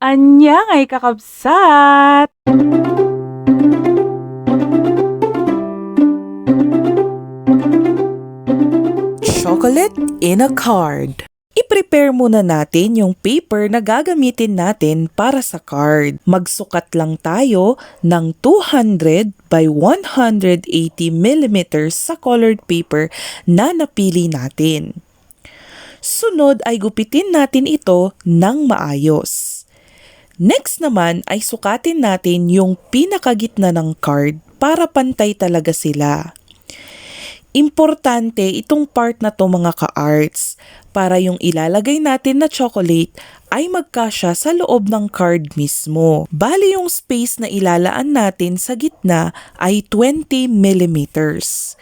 Anyang ay kakabsat! Chocolate in a card. I-prepare muna natin yung paper na gagamitin natin para sa card. Magsukat lang tayo ng 200 by 180 millimeters sa colored paper na napili natin. Sunod ay gupitin natin ito ng maayos. Next naman ay sukatin natin yung pinakagitna ng card para pantay talaga sila. Importante itong part na to mga ka-arts para yung ilalagay natin na chocolate ay magkasya sa loob ng card mismo. Bali yung space na ilalaan natin sa gitna ay 20 millimeters.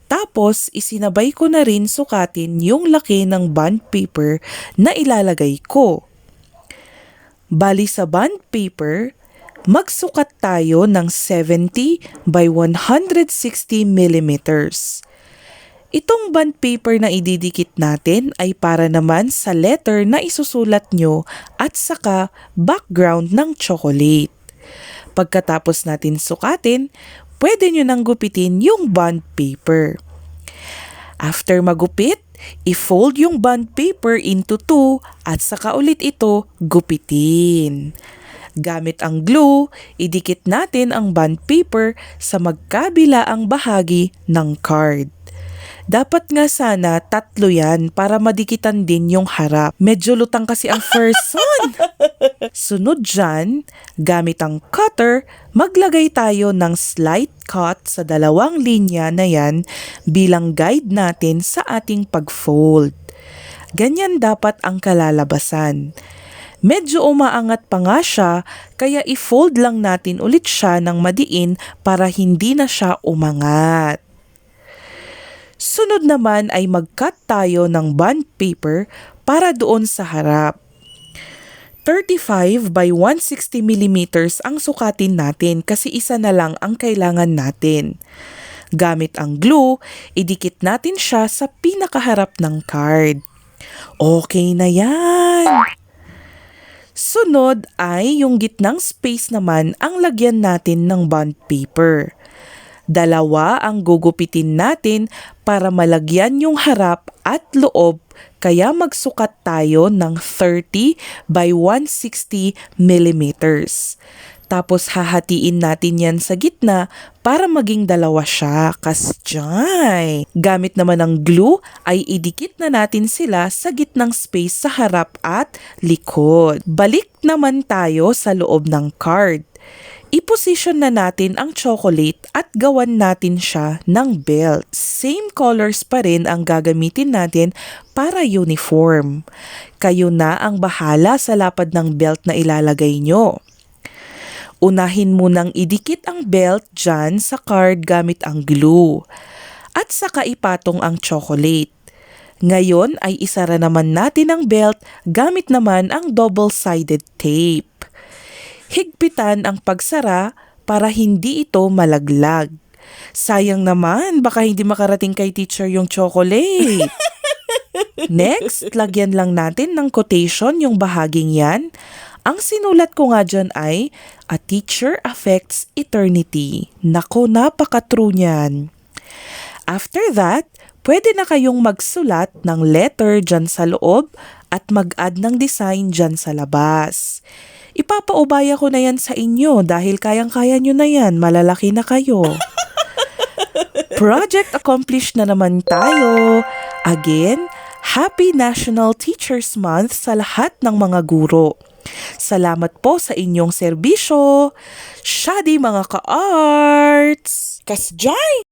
Tapos isinabay ko na rin sukatin yung laki ng bond paper na ilalagay ko. Bali sa bond paper, magsukat tayo ng 70 by 160 millimeters. Itong bond paper na ididikit natin ay para naman sa letter na isusulat nyo at saka background ng chocolate. Pagkatapos natin sukatin, pwede nyo nang gupitin yung bond paper. After magupit, i-fold yung bond paper into 2 at saka ulit ito gupitin. Gamit ang glue, idikit natin ang bond paper sa magkabilaang bahagi ng card. Dapat nga sana 3 yan para madikitan din yung harap. Medyo lutang kasi ang first one. Sunod dyan, gamit ang cutter, maglagay tayo ng slight cut sa 2 linya na yan bilang guide natin sa ating pag-fold. Ganyan dapat ang kalalabasan. Medyo umaangat pa nga siya, kaya i-fold lang natin ulit siya ng madiin para hindi na siya umangat. Sunod naman ay mag-cut tayo ng bond paper para doon sa harap. 35 by 160 millimeters ang sukatin natin kasi isa na lang ang kailangan natin. Gamit ang glue, idikit natin siya sa pinakaharap ng card. Okay na yan! Sunod ay yung gitnang space naman ang lagyan natin ng bond paper. 2 ang gugupitin natin para malagyan yung harap at loob, kaya magsukat tayo ng 30 by 160 millimeters. Tapos hahatiin natin yan sa gitna para maging 2 siya, kasjay. Gamit naman ng glue ay idikit na natin sila sa gitnang space sa harap at likod. Balik naman tayo sa loob ng card. I-position na natin ang chocolate at gawan natin siya ng belt. Same colors pa rin ang gagamitin natin para uniform. Kayo na ang bahala sa lapad ng belt na ilalagay nyo. Unahin munang idikit ang belt dyan sa card gamit ang glue. At saka ipatong ang chocolate. Ngayon ay isara naman natin ang belt gamit naman ang double-sided tape. Higpitan ang pagsara para hindi ito malaglag. Sayang naman, baka hindi makarating kay teacher yung chocolate. Next, lagyan lang natin ng quotation yung bahaging yan. Ang sinulat ko nga dyan ay, "A teacher affects eternity." Nako, napaka-true niyan. After that, pwede na kayong magsulat ng letter dyan sa loob at mag-add ng design dyan sa labas. Ipapaubaya ko na yan sa inyo dahil kayang-kaya nyo na yan, malalaki na kayo. Project accomplished na naman tayo. Again, Happy National Teachers Month sa lahat ng mga guro. Salamat po sa inyong serbisyo. Shadi mga ka-arts! Kasjay!